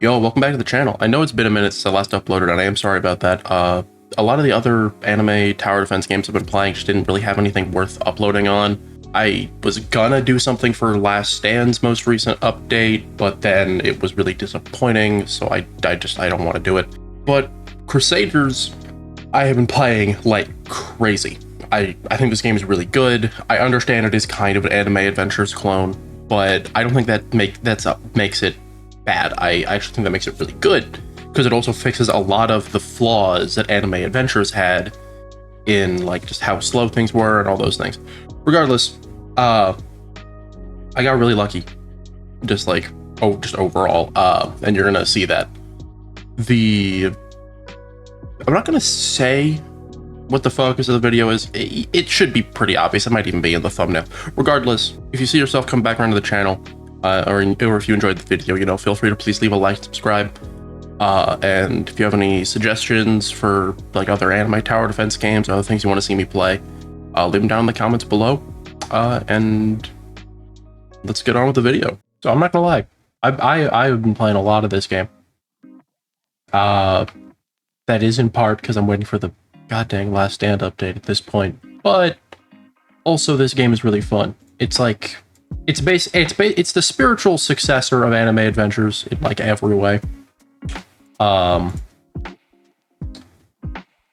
Yo, welcome back to the channel. I know it's been a minute since I last uploaded, and I am sorry about that. A lot of the other anime tower defense games I've been playing just didn't really have anything worth uploading on. I was gonna do something for Last Stand's most recent update, but then it was really disappointing, so I don't want to do it. But Crusaders, I have been playing like crazy. I think this game is really good. I understand it is kind of an anime adventures clone, but I don't think that makes it bad. I actually think that makes it really good, because it also fixes a lot of the flaws that anime adventures had in like just how slow things were and all those things. Regardless, I got really lucky, just overall, and you're gonna see that. I'm not gonna say what the focus of the video is. It should be pretty obvious. It might even be in the thumbnail. Regardless, if you see yourself come back around to the channel, or if you enjoyed the video, feel free to please leave a like, subscribe, and if you have any suggestions for like other anime tower defense games or other things you want to see me play, leave them down in the comments below, and let's get on with the video. So I'm not gonna lie, I've been playing a lot of this game. That is in part because I'm waiting for the goddamn Last Stand update at this point, but also this game is really fun. It's like it's the spiritual successor of anime adventures in like every way.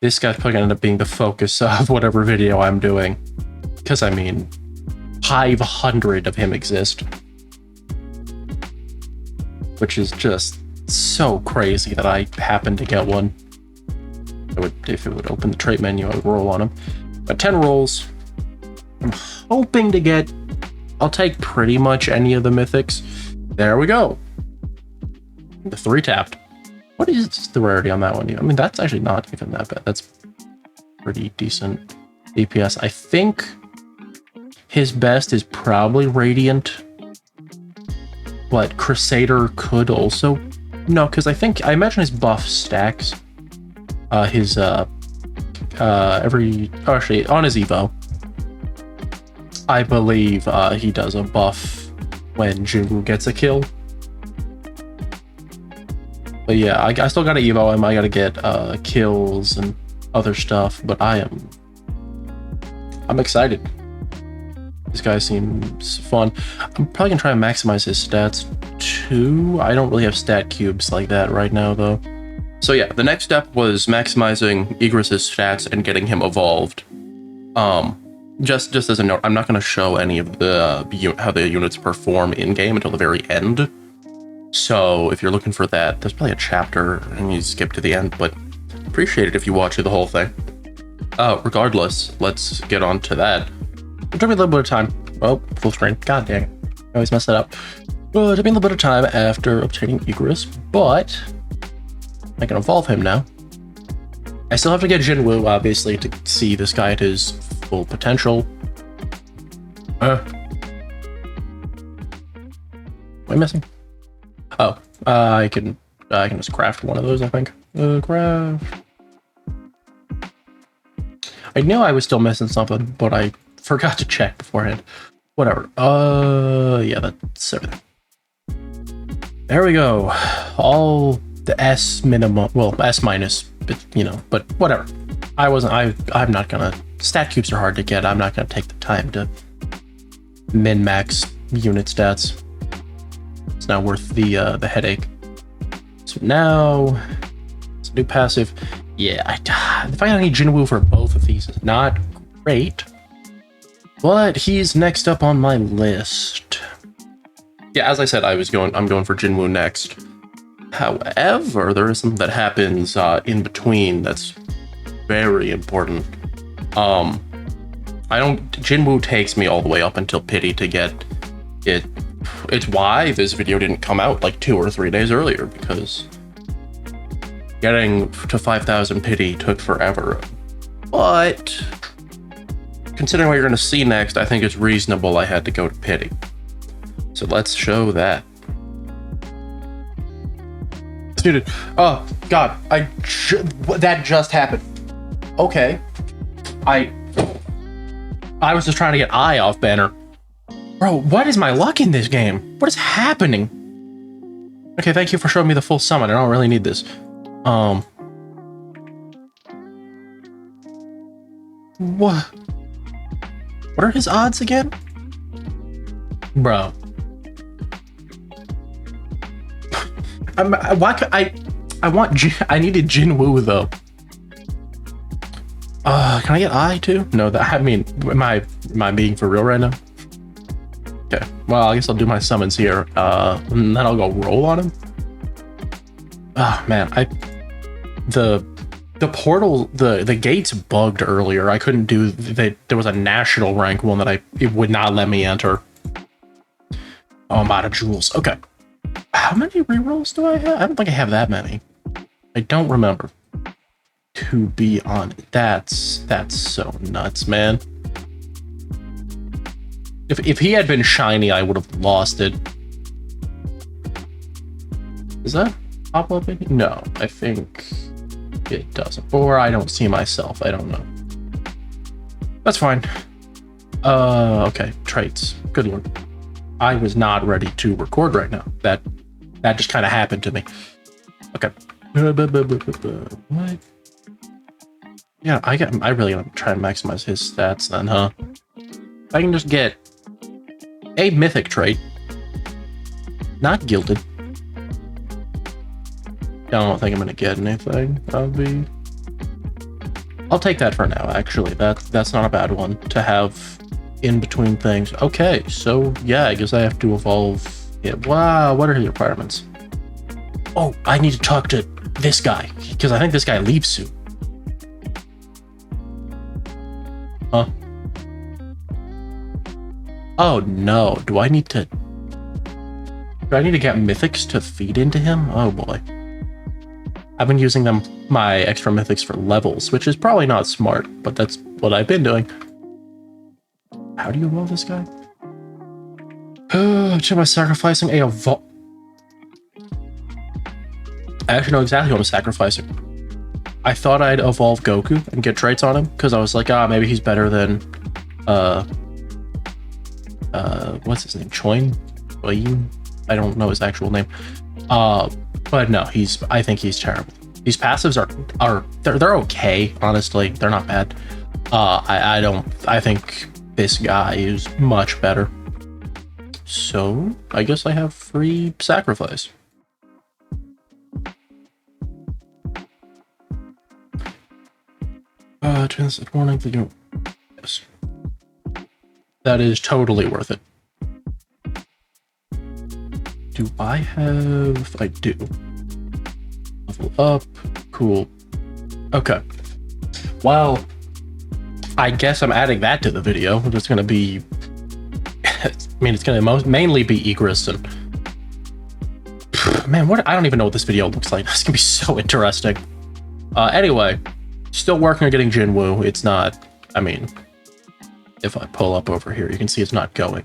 This guy's probably gonna end up being the focus of whatever video I'm doing, because I mean 500 of him exist, which is just so crazy that I happened to get one. If it would open the trait menu, I would roll on him. But 10 rolls. I'm hoping to get, I'll take pretty much any of the mythics. There we go. The 3 tapped. What is the rarity on that one? I mean, that's actually not even that bad. That's pretty decent DPS. I think his best is probably Radiant, but Crusader could also. No, because I imagine his buff stacks. Actually on his Evo, I believe he does a buff when Jinwoo gets a kill. But yeah, I still gotta Evo him. I gotta get kills and other stuff, but I'm excited. This guy seems fun. I'm probably gonna try and maximize his stats too. I don't really have stat cubes like that right now though. So yeah, the next step was maximizing Igris's stats and getting him evolved. Just as a note, I'm not going to show any of the how the units perform in game until the very end. So if you're looking for that, there's probably a chapter and you skip to the end, but appreciate it if you watch through the whole thing. Regardless, let's get on to that. It took me a little bit of time. Oh, full screen. God dang it. I always mess that up. Well, it took me a little bit of time after obtaining Igris, but I can evolve him now. I still have to get Jinwoo, obviously, to see this guy at his full potential. What am I missing? Oh, I can just craft one of those, I think. Craft. I knew I was still missing something, but I forgot to check beforehand. Whatever. Yeah, that's everything. There we go. All the S minimum, well, S minus, but whatever. I'm not gonna, stat cubes are hard to get. I'm not gonna take the time to min-max unit stats. It's not worth the headache. So now, it's a new passive. Yeah, if I need Jinwoo for both of these, it's not great, but he's next up on my list. Yeah, as I said, I'm going for Jinwoo next. However, there is something that happens in between that's very important. Jinwoo takes me all the way up until pity to get it. It's why this video didn't come out like 2 or 3 days earlier, because getting to 5,000 pity took forever. But considering what you're going to see next, I think it's reasonable I had to go to pity. So let's show that. Dude, oh god, that just happened. Okay, I was just trying to get eye off banner. Bro, what is my luck in this game? What is happening? Okay, thank you for showing me the full summon. I don't really need this. What? What are his odds again? Bro. Why could I needed Jinwoo though. Can I get I too? No, I mean, am I being for real right now? Okay, well, I guess I'll do my summons here, and then I'll go roll on him. Oh man, the portal, the gates bugged earlier. I couldn't do there was a national rank one that it would not let me enter. Oh, I'm out of jewels. Okay, how many rerolls do I have? I don't think I have that many. I don't remember. To be honest, that's so nuts, man. If he had been shiny, I would have lost it. Does that pop up in? No, I think it doesn't. Or I don't see myself. I don't know. That's fine. Okay, traits. Good lord. I was not ready to record right now. That just kind of happened to me. Okay. What? Yeah, I really gotta try and maximize his stats then, huh? If I can just get a mythic trait, not gilded. I don't think I'm gonna get anything. I'll take that for now. Actually, that's not a bad one to have in between things. Okay, so yeah, I guess I have to evolve it. Wow, what are his requirements? Oh, I need to talk to this guy because I think this guy leaves soon. Huh? Oh no, do I need to get mythics to feed into him? Oh boy. I've been using my extra mythics for levels, which is probably not smart, but that's what I've been doing. How do you evolve this guy? Am I sacrificing a evolve? I actually know exactly what I'm sacrificing. I thought I'd evolve Goku and get traits on him, because I was like, maybe he's better than, what's his name? Choin? I don't know his actual name. But no, I think he's terrible. These passives they're okay, honestly. They're not bad. I think this guy is much better. So, I guess I have free sacrifice. Transit warning, yes. That is totally worth it. Do I have... I do. Level up. Cool. Okay. Well, I guess I'm adding that to the video. It's going to be... I mean, it's going to mainly be Egress and... Man, I don't even know what this video looks like. It's going to be so interesting. Anyway, still working on getting Jinwoo. It's not... I mean, if I pull up over here, you can see it's not going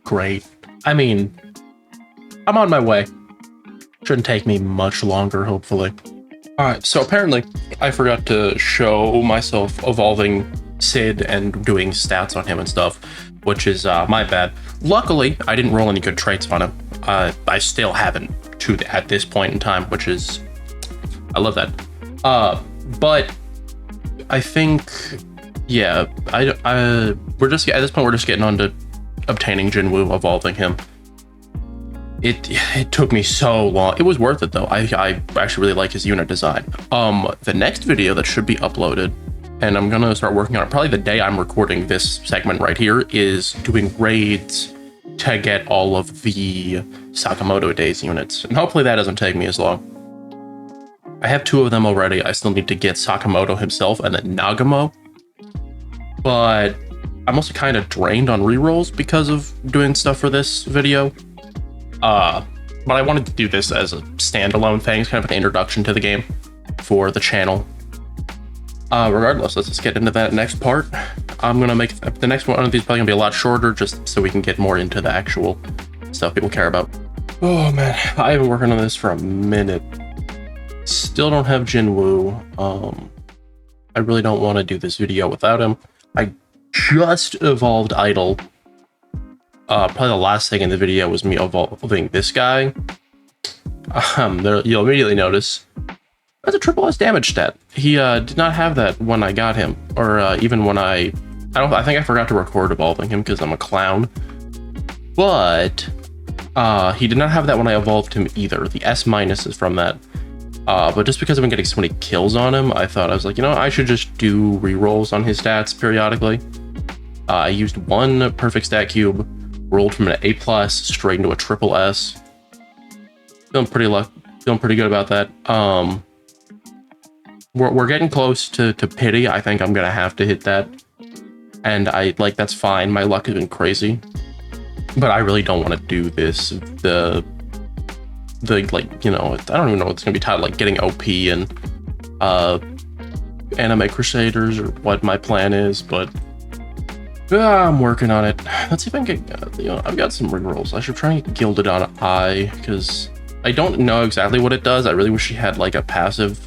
great. I mean... I'm on my way. Shouldn't take me much longer, hopefully. Alright, so apparently I forgot to show myself evolving Sid and doing stats on him and stuff, which is my bad. Luckily, I didn't roll any good traits on him. I still haven't at this point in time, which is... I love that. But I think... Yeah, we're just... At this point, we're just getting on to obtaining Jinwoo, evolving him. It took me so long. It was worth it though. I actually really like his unit design. The next video that should be uploaded, and I'm gonna start working on it probably the day I'm recording this segment right here, is doing raids to get all of the Sakamoto Days units. And hopefully that doesn't take me as long. I have 2 of them already. I still need to get Sakamoto himself and then Nagamo. But I'm also kind of drained on rerolls because of doing stuff for this video. But I wanted to do this as a standalone thing. It's kind of an introduction to the game for the channel. Regardless, let's just get into that next part. I'm gonna make the next one of these probably gonna be a lot shorter, just so we can get more into the actual stuff people care about. Oh man, I've been working on this for a minute. Still don't have Jinwoo. I really don't want to do this video without him. I just evolved Idol. Probably the last thing in the video was me evolving this guy. you'll immediately notice that's a triple S damage stat. He did not have that when I got him, or even when I think I forgot to record evolving him because I'm a clown. But he did not have that when I evolved him either. The S- is from that. But just because I've been getting so many kills on him, I was like, I should just do rerolls on his stats periodically. I used one perfect stat cube, rolled from an A+ straight into a triple S. Feeling pretty good about that. We're getting close to pity. I think I'm gonna have to hit that, and that's fine. My luck has been crazy, but I really don't want to do this. I don't even know what's gonna be titled, like getting OP and anime Crusaders, or what my plan is, but I'm working on it. Let's see if I can get, I've got some rerolls. I should try and get Gilded on Eye, because I don't know exactly what it does. I really wish she had like a passive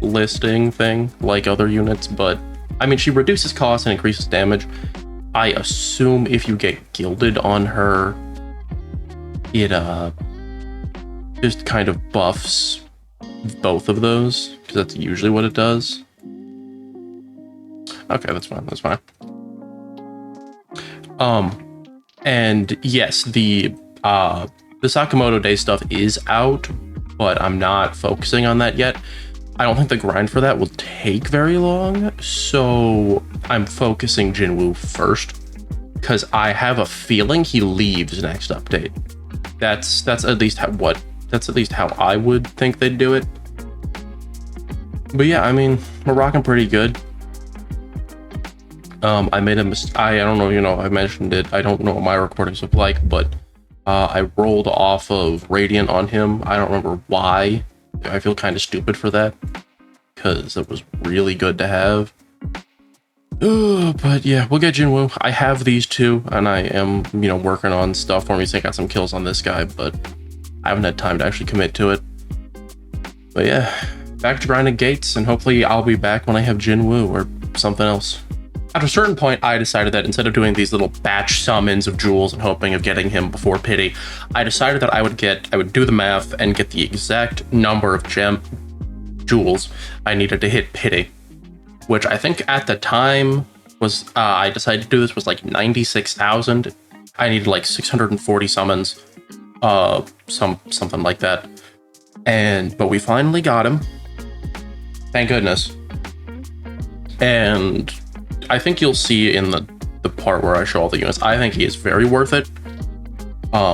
listing thing like other units, but I mean, she reduces cost and increases damage. I assume if you get Gilded on her, it just kind of buffs both of those, because that's usually what it does. Okay, that's fine. And yes, the Sakamoto Day stuff is out, but I'm not focusing on that yet. I don't think the grind for that will take very long, so I'm focusing Jinwoo first, because I have a feeling he leaves next update. That's at least how I would think they'd do it. But yeah, I mean, we're rocking pretty good. I made a mistake. I don't know, I mentioned it. I don't know what my recordings look like, but I rolled off of Radiant on him. I don't remember why. I feel kind of stupid for that, because it was really good to have. But yeah, we'll get Jinwoo. I have these two, and I am, working on stuff for me, so I got some kills on this guy, but I haven't had time to actually commit to it. But yeah, back to grinding gates, and hopefully I'll be back when I have Jinwoo or something else. At a certain point, I decided that instead of doing these little batch summons of jewels and hoping of getting him before pity, I decided that I would do the math and get the exact number of jewels I needed to hit pity, which I think at the time was, I decided to do this, was like 96,000. I needed like 640 summons, something like that. But we finally got him. Thank goodness. And I think you'll see in the part where I show all the units, I think he is very worth it.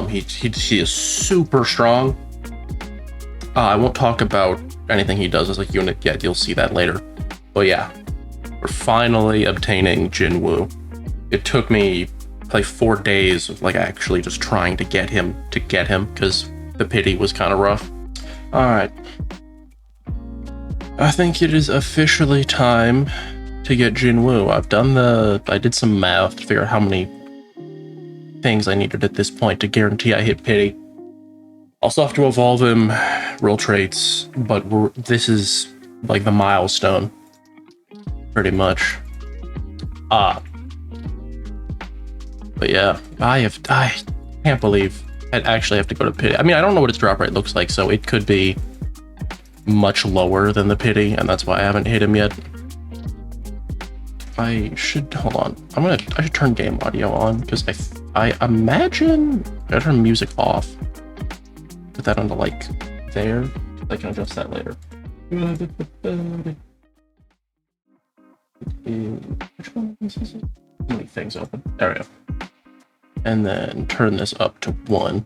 He is super strong. I won't talk about anything he does as a unit yet. You'll see that later. But yeah, we're finally obtaining Jinwoo. It took me like 4 days of actually just trying to get him, because the pity was kind of rough. All right. I think it is officially time to get Jinwoo. I did some math to figure out how many things I needed at this point to guarantee I hit pity. I'll still have to evolve him, roll traits, but this is like the milestone, pretty much. But yeah, I can't believe I'd actually have to go to pity. I mean, I don't know what its drop rate looks like, so it could be much lower than the pity, and that's why I haven't hit him yet. Hold on. I should turn game audio on, because I imagine I turn music off. Put that onto there. I can adjust that later. Which one is this? How many things open? There we go. And then turn this up to 1.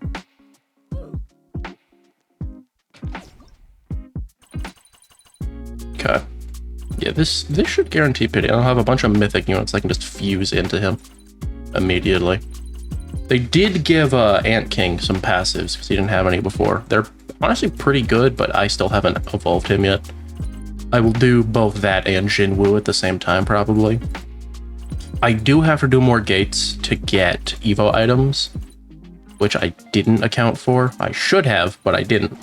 Okay. Yeah, this should guarantee pity. I'll have a bunch of mythic units I can just fuse into him immediately. They did give Ant King some passives, because he didn't have any before. They're honestly pretty good, but I still haven't evolved him yet. I will do both that and Jinwoo at the same time, probably. I do have to do more gates to get Evo items, which I didn't account for. I should have, but I didn't.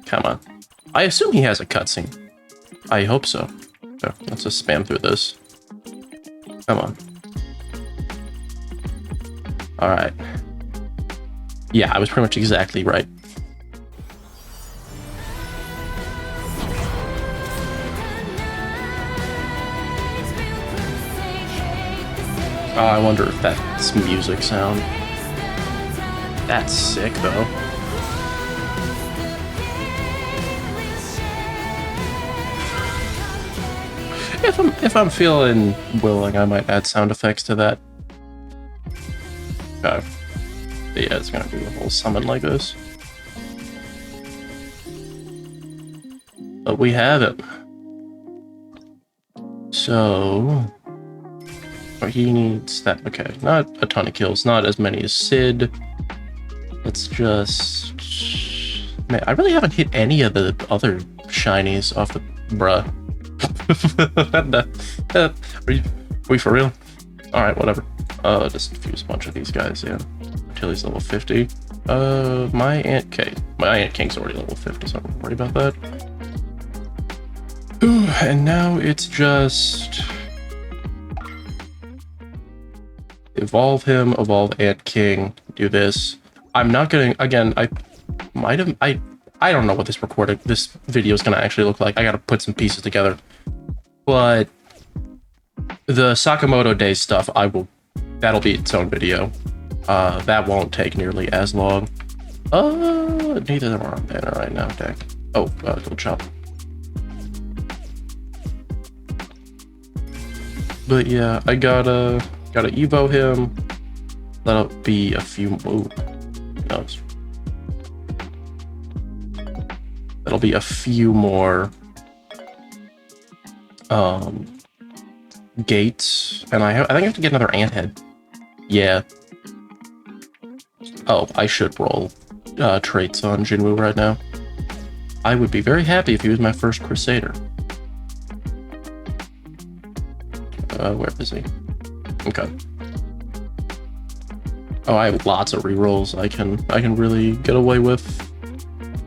Come on. I assume he has a cutscene. I hope so. So let's just spam through this. Come on. All right. Yeah, I was pretty much exactly right. I wonder if that's music sound. That's sick, though. If I'm feeling willing, I might add sound effects to that. Okay. But yeah, it's gonna do the whole summon like this. But we have it. So he needs that. Okay, not a ton of kills, not as many as Sid. Let's just... Man, I really haven't hit any of the other shinies off the... Bruh. Are we for real? Alright, whatever. Just fuse a bunch of these guys in until he's level 50. My Aunt King's already level 50, so I don't worry about that. Ooh, and now it's just... Evolve him, evolve Aunt King, do this. I'm not gonna... Again, I don't know what this video is gonna actually look like. I gotta put some pieces together. But the Sakamoto Day stuff, that'll be its own video. That won't take nearly as long. Neither of them are on banner right now, deck. Oh, Gold Chop. But yeah, I gotta Evo him. That'll be a few... Ooh, who knows? That'll be a few more gates, and I think I have to get another ant head. Yeah. Oh, I should roll traits on Jinwoo right now. I would be very happy if he was my first Crusader. Where is he? Okay. Oh, I have lots of rerolls. I can really get away with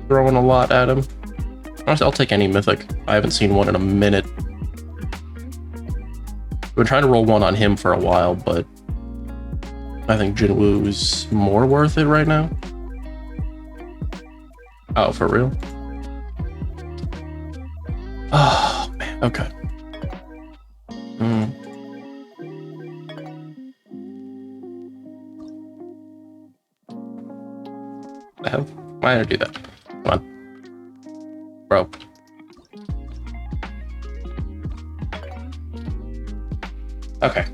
throwing a lot at him. Honestly, I'll take any mythic. I haven't seen one in a minute. I've been trying to roll one on him for a while, but I think Jinwoo's more worth it right now. Oh, for real? Oh, man. Okay. The hell? Why did I do that? Come on. Bro. Okay.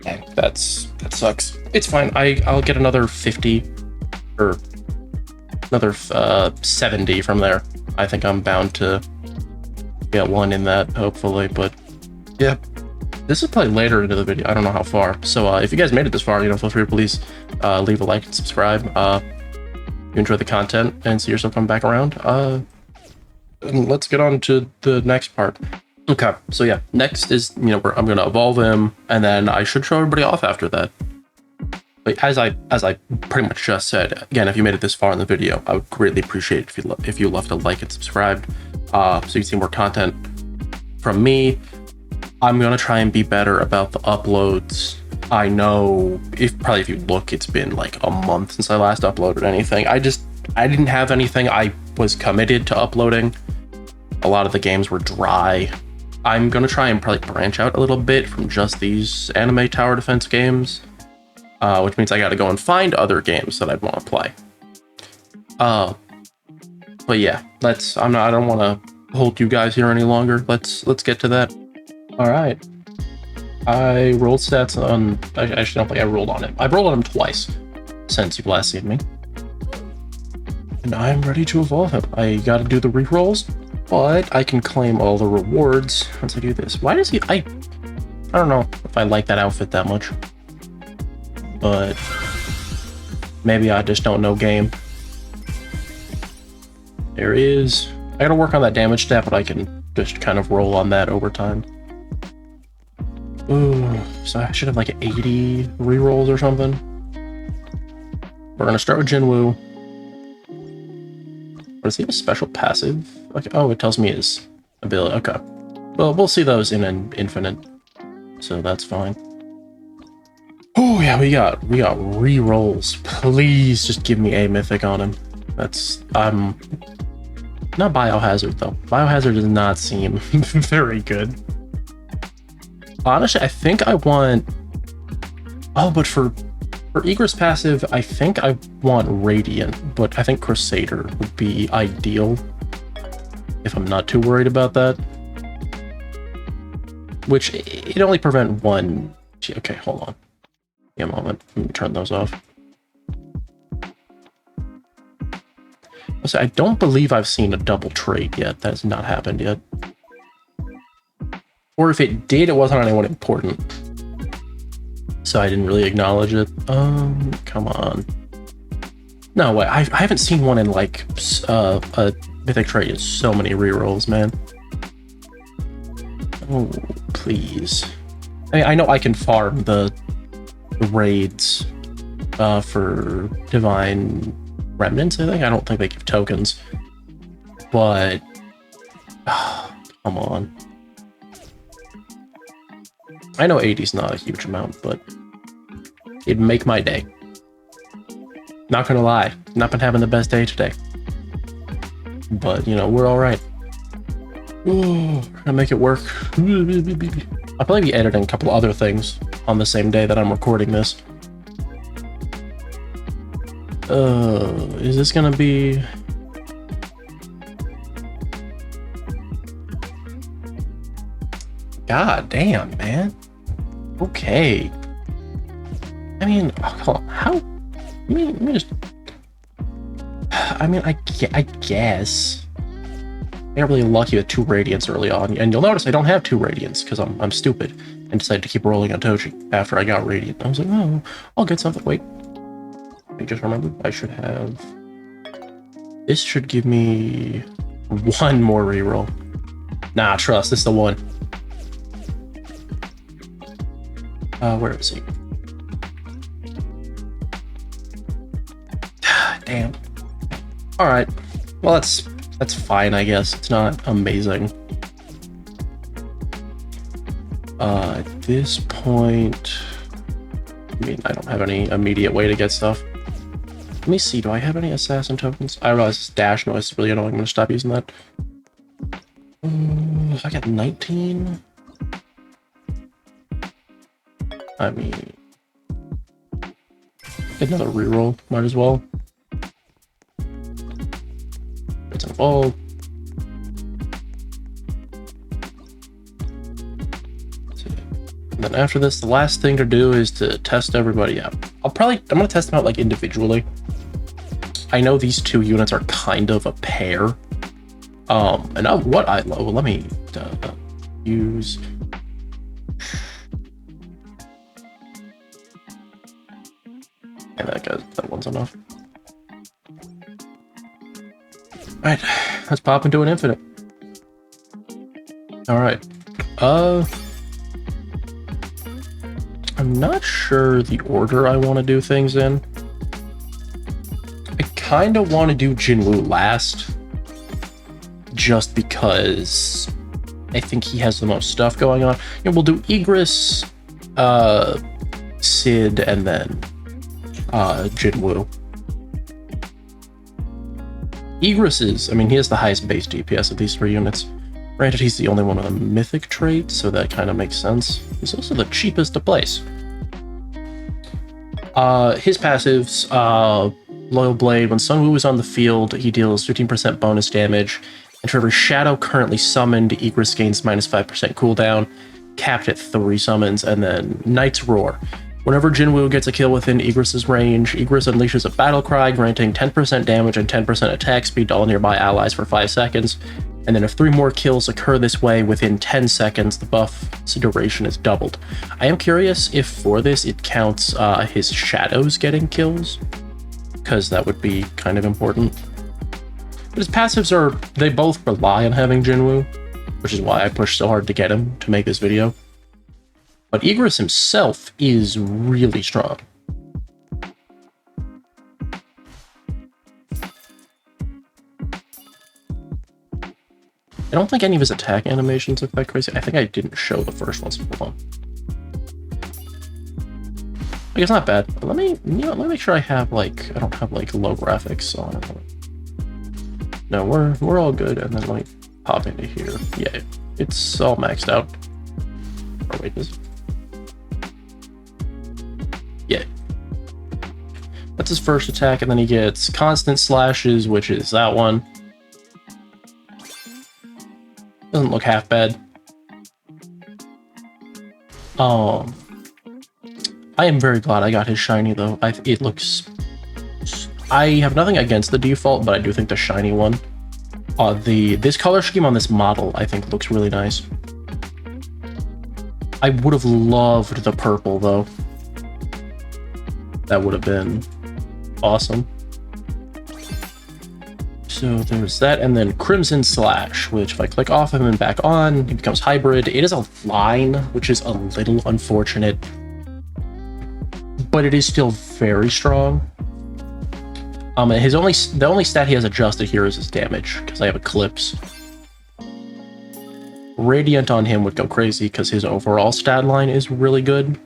Dang, that sucks. It's fine. I'll get another 50 or another 70 from there. I think I'm bound to get one in that, hopefully, but yeah. This is probably later into the video. I don't know how far. So if you guys made it this far, feel free to please leave a like and subscribe. You enjoy the content and see yourself come back around. And let's get on to the next part. Okay, so yeah, next is, I'm gonna evolve him, and then I should show everybody off after that. But as I pretty much just said, again, if you made it this far in the video, I would greatly appreciate it if you left a like and subscribed, so you can see more content from me. I'm gonna try and be better about the uploads. I know if you look, it's been like a month since I last uploaded anything. I didn't have anything I was committed to uploading. A lot of the games were dry. I'm gonna try and probably branch out a little bit from just these anime tower defense games, which means I gotta go and find other games that I'd want to play. But yeah, I don't want to hold you guys here any longer. Let's get to that. All right. I rolled stats on... I actually don't think I rolled on it. I've rolled on him twice since you've last seen me. And I'm ready to evolve him. I gotta do the rerolls, but I can claim all the rewards once I do this. Why does he... I don't know if I like that outfit that much. But maybe I just don't know game. There is... I gotta work on that damage stat, but I can just kind of roll on that over time. Ooh, so I should have like 80 rerolls or something. We're gonna start with Jinwoo. Does he have a special passive? Okay. Oh, it tells me his ability. Okay. Well, we'll see those in an infinite, so that's fine. Oh yeah, we got rerolls. Please just give me a mythic on him. That's not Biohazard though. Biohazard does not seem very good. Honestly, I think I want Oh, but for Egress passive, I think I want Radiant, but I think Crusader would be ideal if I'm not too worried about that. Which, it only prevent one... Okay, hold on. Give me a moment. Let me turn those off. I don't believe I've seen a double trait yet. That has not happened yet. Or if it did, it wasn't on anyone important. So I didn't really acknowledge it. Come on. No way. I haven't seen one in like a mythic trait in so many rerolls, man. Oh, please. I mean, I know I can farm the raids for Divine Remnants, I think. I don't think they give tokens. But... come on. I know 80's not a huge amount, but it'd make my day. Not gonna lie, not been having the best day today. But, you know, we're alright. Gonna make it work. I'll probably be editing a couple other things on the same day that I'm recording this. Is this gonna be... God damn, man. Okay. I mean, hold on, how... let me just... I mean, I guess... I got really lucky with 2 Radiants early on, and you'll notice I don't have 2 Radiants, because I'm stupid, and decided to keep rolling on Toji after I got Radiant. I was like, oh, I'll get something. Wait. I just remembered I should have... This should give me 1 more reroll. Nah, trust, this is the one. Where is he? Damn. Alright. Well, that's fine, I guess. It's not amazing. At this point... I mean, I don't have any immediate way to get stuff. Let me see, do I have any assassin tokens? I realize this dash noise is really annoying. I'm gonna stop using that. I got 19. I mean, get another reroll, might as well. It's a ball. And then after this, the last thing to do is to test everybody out. I'm gonna test them out like individually. I know these 2 units are kind of a pair. And what I love, let me use. And that one's enough. Alright, let's pop into an infinite. Alright. I'm not sure the order I want to do things in. I kind of want to do Jinwoo last. Just because I think he has the most stuff going on. And we'll do Egress, Sid, and then Jinwoo. Egress is, I mean, he has the highest base DPS of these 3 units. Granted, he's the only one with a mythic trait, so that kind of makes sense. He's also the cheapest to place. His passives, Loyal Blade, when Sunwoo is on the field, he deals 15% bonus damage, and for every shadow currently summoned, Egress gains -5% cooldown, capped at 3 summons, and then Knight's Roar. Whenever Jinwoo gets a kill within Egress's range, Egress unleashes a battle cry, granting 10% damage and 10% attack speed to all nearby allies for 5 seconds. And then if 3 more kills occur this way within 10 seconds, the buff's duration is doubled. I am curious if for this it counts his shadows getting kills, because that would be kind of important. But his passives they both rely on having Jinwoo, which is why I pushed so hard to get him to make this video. But Egress himself is really strong. I don't think any of his attack animations look that crazy. I think I didn't show the first ones. Hold on. Like, it's not bad. But let me make sure I have I don't have low graphics on. No, we're all good. And then let me pop into here. Yeah, it's all maxed out. Oh wait, this. That's his first attack, and then he gets constant slashes, which is that one. Doesn't look half bad. I am very glad I got his shiny, though. It looks... I have nothing against the default, but I do think the shiny one... this color scheme on this model, I think, looks really nice. I would have loved the purple, though. That would have been awesome. So there's that, and then Crimson Slash, which if I click off of him and back on, he becomes hybrid. It is a line, which is a little unfortunate, but it is still very strong. The only stat he has adjusted here is his damage, because I have Eclipse. Radiant on him would go crazy, because his overall stat line is really good.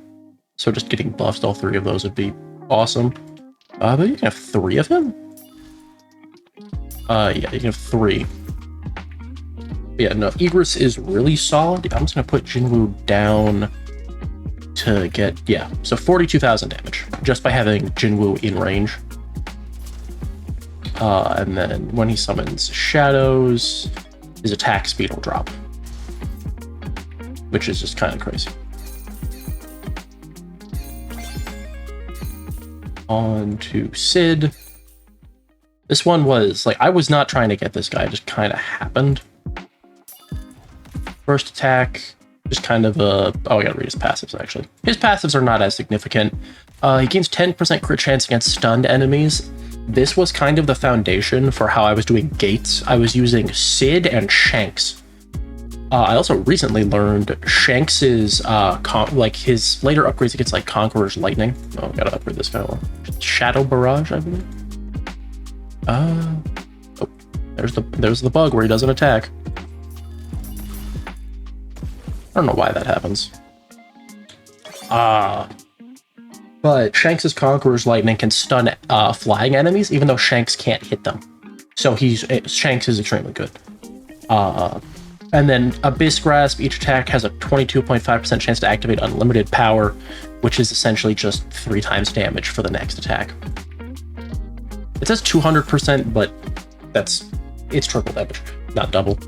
So just getting buffed all three of those would be awesome. But you can have 3 of him? Yeah, you can have 3. Yeah, no, Egress is really solid. I'm just going to put Jinwoo down to get, yeah, so 42,000 damage, just by having Jinwoo in range. And then when he summons Shadows, his attack speed will drop, which is just kind of crazy. On to Sid. This one was, like, I was not trying to get this guy, it just kind of happened. First attack, just kind of a... Oh, I gotta read his passives, actually. His passives are not as significant. He gains 10% crit chance against stunned enemies. This was kind of the foundation for how I was doing gates. I was using Sid and Shanks. I also recently learned Shanks's, like, his later upgrades against, like, Conqueror's Lightning. Oh, gotta upgrade this guy one. Shadow Barrage, I believe. Oh, there's the bug where he doesn't attack. I don't know why that happens. But Shanks' Conqueror's Lightning can stun flying enemies, even though Shanks can't hit them. So Shanks is extremely good. And then Abyss Grasp, each attack has a 22.5% chance to activate unlimited power, which is essentially just 3 times damage for the next attack. It says 200%, but it's triple damage, not double.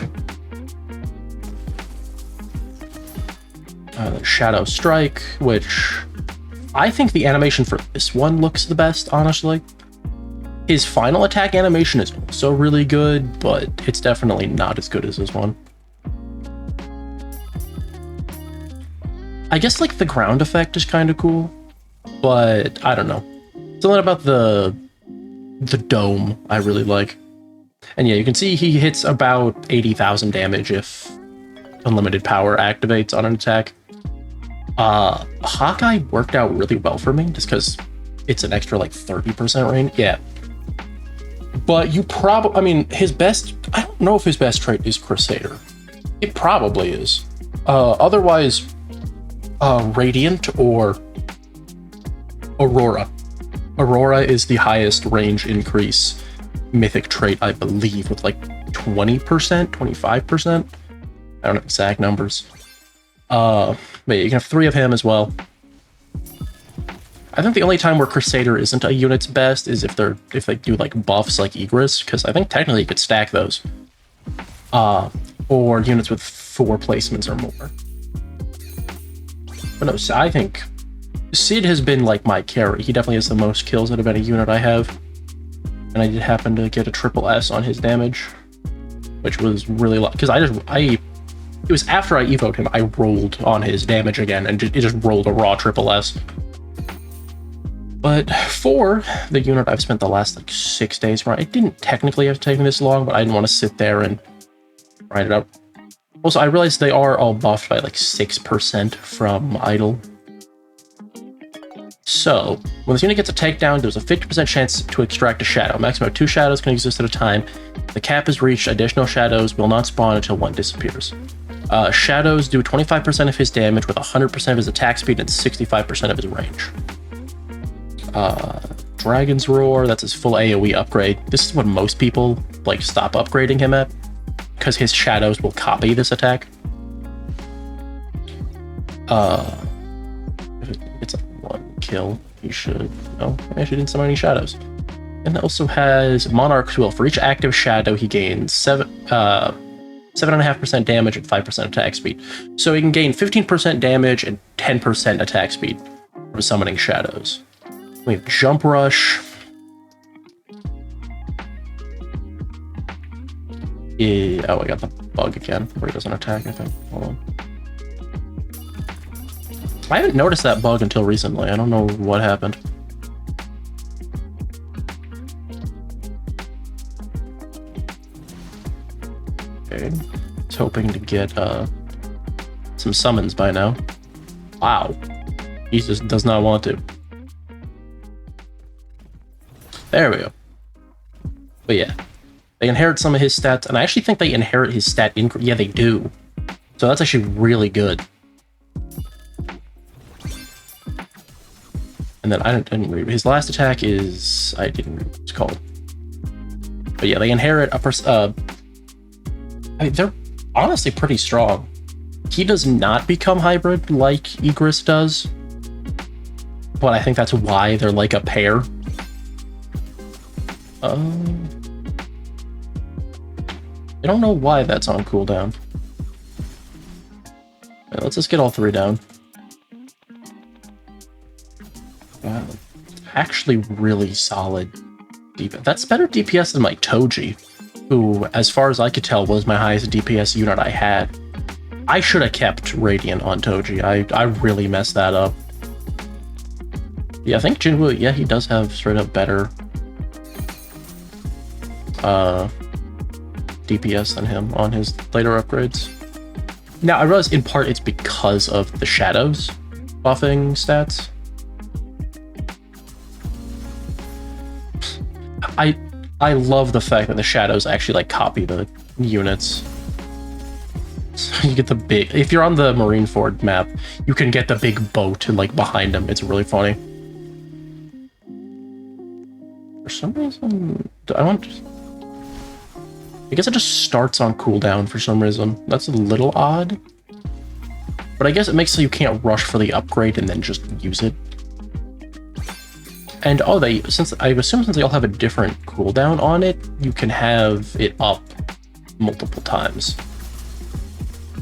Shadow Strike, which I think the animation for this one looks the best, honestly. His final attack animation is also really good, but it's definitely not as good as this one. I guess, like, the ground effect is kind of cool, but I don't know. Something about the dome I really like. And yeah, you can see he hits about 80,000 damage if unlimited power activates on an attack. Hawkeye worked out really well for me, just because it's an extra, like, 30% range. Yeah. But you probably... I mean, his best... I don't know if his best trait is Crusader. It probably is. Otherwise, Radiant or Aurora. Aurora is the highest range increase mythic trait, I believe, with, like, 20%, 25%. I don't know exact numbers. But yeah, you can have 3 of him as well. I think the only time where Crusader isn't a unit's best is if they do, like, buffs like Egress, because I think technically you could stack those. Or units with 4 placements or more. But no, so I think Sid has been, like, my carry. He definitely has the most kills out of any unit I have. And I did happen to get a triple S on his damage, which was really lucky, because it was after I evoed him, I rolled on his damage again, and it just rolled a raw triple S. But for the unit I've spent the last, like, 6 days from, it didn't technically have to take me this long, but I didn't want to sit there and write it out. Also, I realized they are all buffed by, like, 6% from idle. So, when this unit gets a takedown, there's a 50% chance to extract a shadow. Maximum of 2 shadows can exist at a time. The cap is reached, additional shadows will not spawn until 1 disappears. Shadows do 25% of his damage with 100% of his attack speed and 65% of his range. Dragon's Roar, that's his full AoE upgrade. This is what most people, like, stop upgrading him at, because his shadows will copy this attack. It's a 1 kill. he should, no, actually didn't summon any shadows. And it also has Monarch's Will. For each active shadow, he gains 7.5% damage and 5% attack speed. So he can gain 15% damage and 10% attack speed from summoning shadows. We have Jump Rush. Oh, I got the bug again, where he doesn't attack, I think. Hold on. I haven't noticed that bug until recently. I don't know what happened. Okay. I was hoping to get some summons by now. Wow. He just does not want to. There we go. But yeah. They inherit some of his stats, and I actually think they inherit his stat increase. Yeah, they do. So that's actually really good. And then I didn't read. His last attack is... I didn't read what it's called. But yeah, they inherit a person... I mean, they're honestly pretty strong. He does not become hybrid like Igris does. But I think that's why they're like a pair. I don't know why that's on cooldown. Yeah, let's just get all three down. Wow. Actually really solid DPS. That's better DPS than my Toji, who, as far as I could tell, was my highest DPS unit I had. I should have kept Radiant on Toji. I really messed that up. Yeah, I think Jinwoo, yeah, he does have straight up better DPS than him on his later upgrades. Now, I realize in part it's because of the shadows buffing stats. I love the fact that the shadows actually like copy the units. So you get the big, if you're on the Marineford map, you can get the big boat like behind them. It's really funny. For some reason, I guess it just starts on cooldown for some reason. That's a little odd. But I guess it makes so you can't rush for the upgrade and then just use it. And oh, I assume since they all have a different cooldown on it, you can have it up multiple times.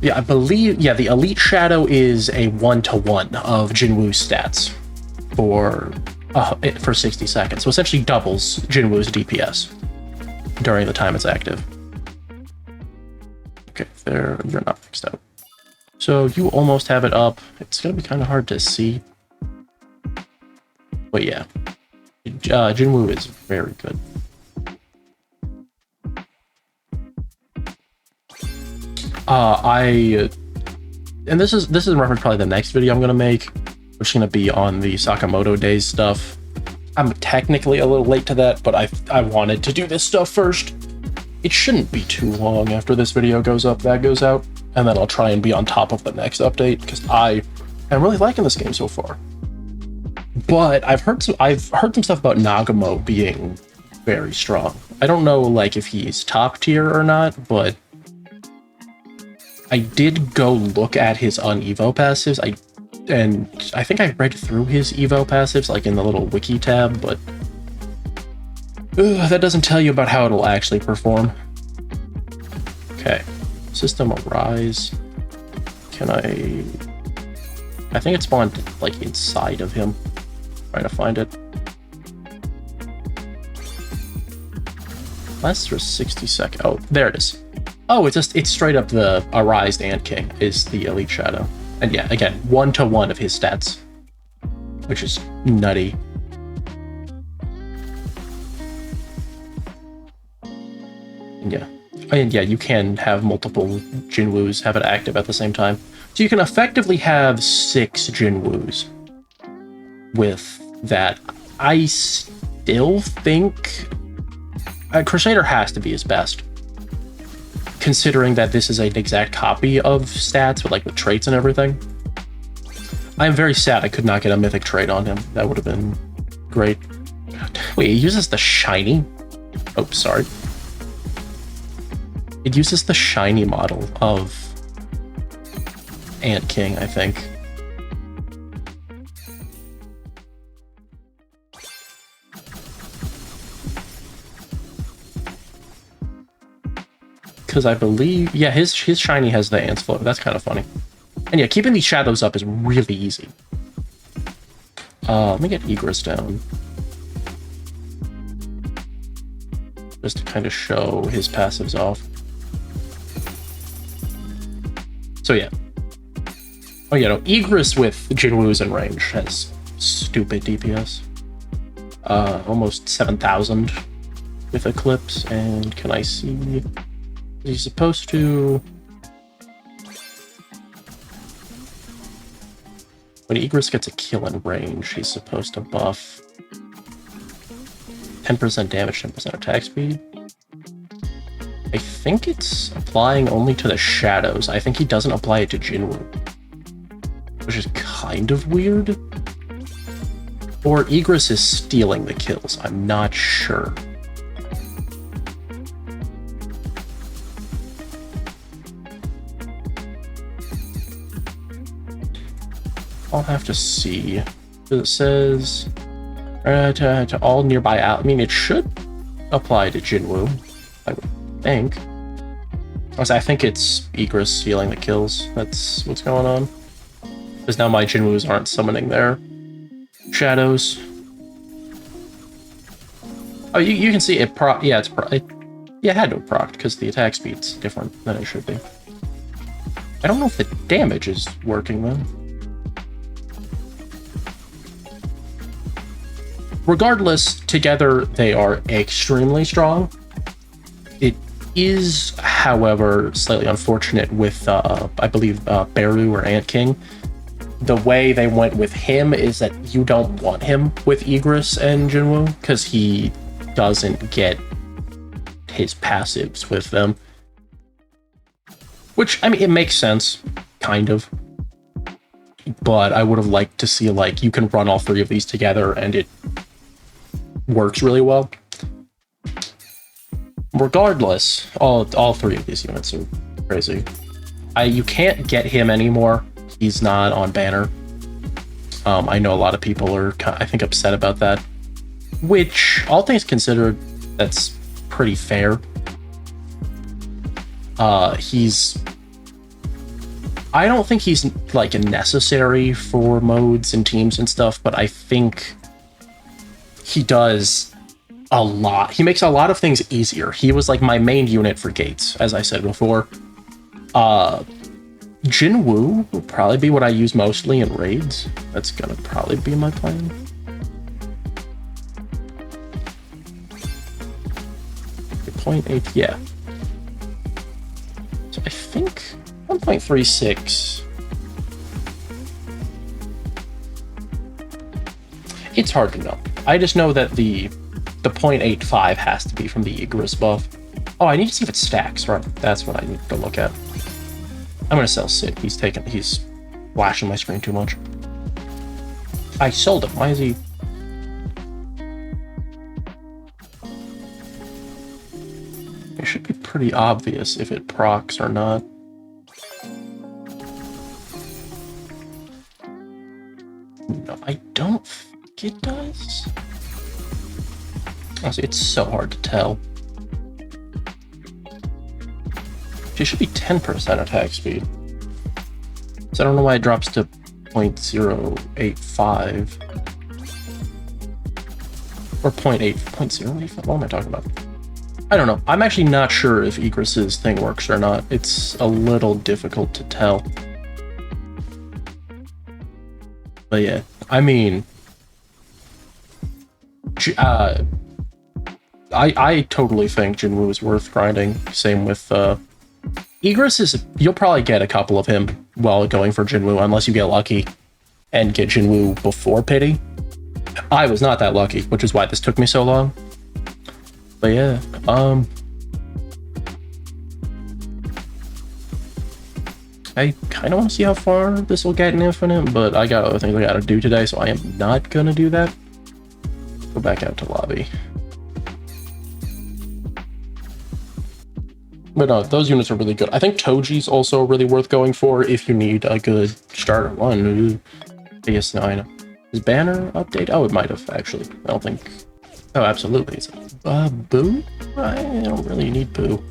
Yeah, I believe, yeah, the Elite Shadow is a 1-to-1 of Jinwoo's stats for 60 seconds. So essentially doubles Jinwoo's DPS during the time it's active. Okay, there, you're not fixed out. So you almost have it up. It's gonna be kind of hard to see. But yeah, Jinwoo is very good. And this is in reference probably the next video I'm gonna make, which is gonna be on the Sakamoto Days stuff. I'm technically a little late to that, but I wanted to do this stuff first. It shouldn't be too long after this video goes up, that goes out, and then I'll try and be on top of the next update because I am really liking this game so far. But I've heard some stuff about Nagamo being very strong. I don't know like if he's top tier or not, but I did go look at his un-evo passives. And I think I read through his evo passives like in the little wiki tab, but that doesn't tell you about how it'll actually perform. Okay, system arise. Can I think it spawned like inside of him. Trying to find it. Lasts for 60 seconds. Oh, there it is. Oh, it's straight up the Arise Ant King is the Elite Shadow. And yeah, again, 1-to-1 of his stats, which is nutty. And yeah, you can have multiple Jinwoos have it active at the same time. So you can effectively have 6 Jinwoos with that. I still think Crusader has to be his best, considering that this is an exact copy of stats with like the traits and everything. I am very sad I could not get a mythic trait on him. That would have been great. Wait, it uses the shiny? Oh, sorry. It uses the shiny model of Ant King, I think. because I believe, yeah, his shiny has the ants float. That's kind of funny. And yeah, keeping these shadows up is really easy. Let me get Egress down. Just to kind of show his passives off. So yeah. Oh yeah, no, Egress with Jinwoo's in range has stupid DPS. Almost 7,000 with Eclipse, and can I see... He's supposed to... When Egress gets a kill in range, he's supposed to buff 10% damage, 10% attack speed. I think it's applying only to the shadows. I think he doesn't apply it to Jinwoo, which is kind of weird. Or Egress is stealing the kills. I'm not sure. I'll have to see. It says to all nearby out. I mean, it should apply to Jinwoo, I would think. I think it's Egress stealing the kills. That's what's going on. Because now my Jinwoos aren't summoning their shadows. Oh, you can see it proc. Yeah, it had to have procced because the attack speed's different than it should be. I don't know if the damage is working though. Regardless, together they are extremely strong. It is, however, slightly unfortunate with, I believe, Beru or Ant King. The way they went with him is that you don't want him with Egress and Jinwoo, because he doesn't get his passives with them. Which, I mean, it makes sense, kind of. But I would have liked to see, like, you can run all three of these together and it works really well. Regardless, all three of these units are crazy. You can't get him anymore. He's not on banner. I know a lot of people are, I think, upset about that. Which, all things considered, that's pretty fair. I don't think he's, like, necessary for modes and teams and stuff, but I think he does a lot. He makes a lot of things easier. He was, like, my main unit for gates, as I said before. Jinwoo will probably be what I use mostly in raids. That's gonna probably be my plan. The 0.8, yeah. So I think 1.36. It's hard to know. I just know that the 0.85 has to be from the Egress buff. Oh, I need to see if it stacks, right? That's what I need to look at. I'm gonna sell Sid. He's flashing my screen too much. I sold him. Why is he? It should be pretty obvious if it procs or not. No, I don't think it does. Honestly, it's so hard to tell. She should be 10% attack speed. So I don't know why it drops to 0.085. Or 0.085? What am I talking about? I don't know. I'm actually not sure if Egress's thing works or not. It's a little difficult to tell. But yeah, I mean... I totally think Jinwoo is worth grinding. Same with... Egress is, you'll probably get a couple of him while going for Jinwoo, unless you get lucky and get Jinwoo before Pity. I was not that lucky, which is why this took me so long. But yeah, I kind of want to see how far this will get in Infinite, but I got other things I gotta do today, so I am not gonna do that. Go back out to lobby. But no, those units are really good. I think Toji's also really worth going for if you need a good starter one. I guess no, I know. Is banner update? Oh, it might have actually. I don't think. Oh, absolutely. Boo? I don't really need Boo.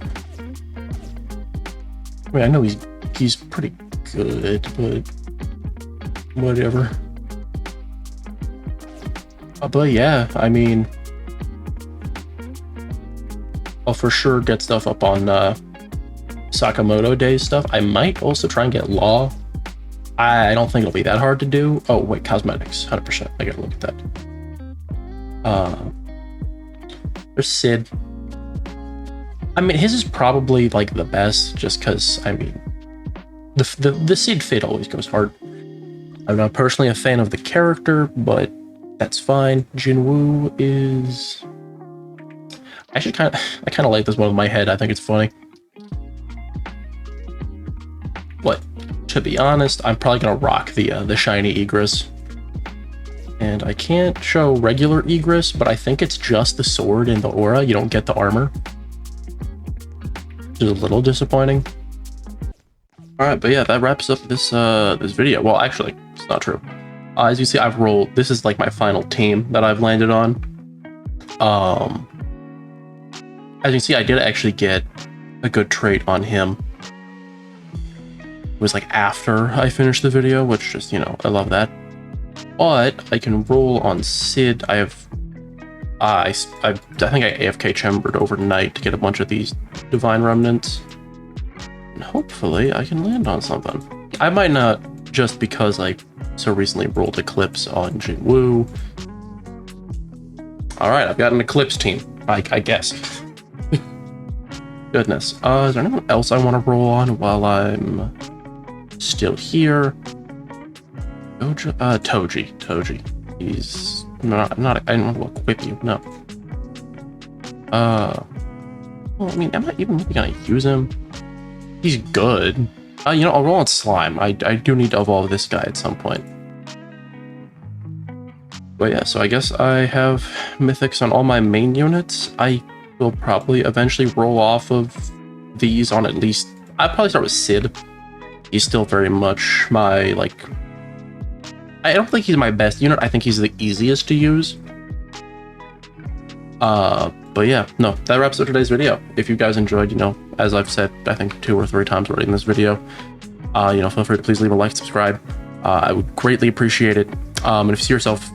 I mean, I know he's pretty good, but whatever. But yeah, I mean, I'll for sure get stuff up on Sakamoto Day stuff. I might also try and get Law. I don't think it'll be that hard to do. Oh wait, cosmetics, 100%. I gotta look at that. There's Sid. I mean, his is probably like the best, just because I mean, the Sid fit always goes hard. I'm not personally a fan of the character, but that's fine. Jinwoo is. I kind of like this one with my head. I think it's funny. But to be honest, I'm probably gonna rock the shiny Egress. And I can't show regular Egress, but I think it's just the sword and the aura. You don't get the armor. Which is a little disappointing. Alright, but yeah, that wraps up this this video. Well, actually, it's not true. As you see, I've rolled. This is like my final team that I've landed on. As you see, I did actually get a good trait on him. It was like after I finished the video, which just, you know, I love that. But I can roll on Sid. I have, I think I AFK chambered overnight to get a bunch of these divine remnants, and hopefully I can land on something. I might not, just because I so recently rolled Eclipse on Jinwoo. All right, I've got an Eclipse team. I guess. Goodness. Is there anyone else I want to roll on while I'm still here? Toji. He's not. I don't want to equip you. No. Well, I mean, am I even really gonna use him? He's good. You know, I'll roll on Slime. I do need to evolve this guy at some point. But yeah, so I guess I have mythics on all my main units. I will probably eventually roll off of these on at least. I'll probably start with Sid. He's still very much my, like, I don't think he's my best unit. I think he's the easiest to use. But yeah, no, that wraps up today's video. If you guys enjoyed, you know, as I've said, I think 2 or 3 times already in this video, you know, feel free to please leave a like, subscribe. I would greatly appreciate it. And if you see yourself,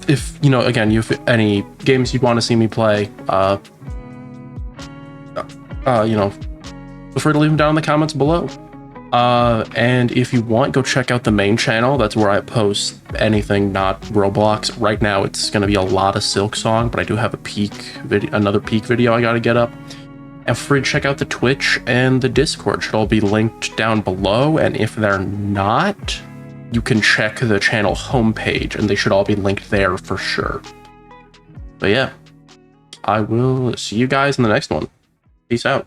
if, you know, again, you have any games you'd want to see me play, you know, feel free to leave them down in the comments below. And if you want, go check out the main channel. That's where I post anything not Roblox. Right now, it's going to be a lot of Silksong, but I do have a peak video, another peak video I got to get up. And feel free to check out the Twitch and the Discord. Should all be linked down below. And if they're not, you can check the channel homepage, and they should all be linked there for sure. But yeah, I will see you guys in the next one. Peace out.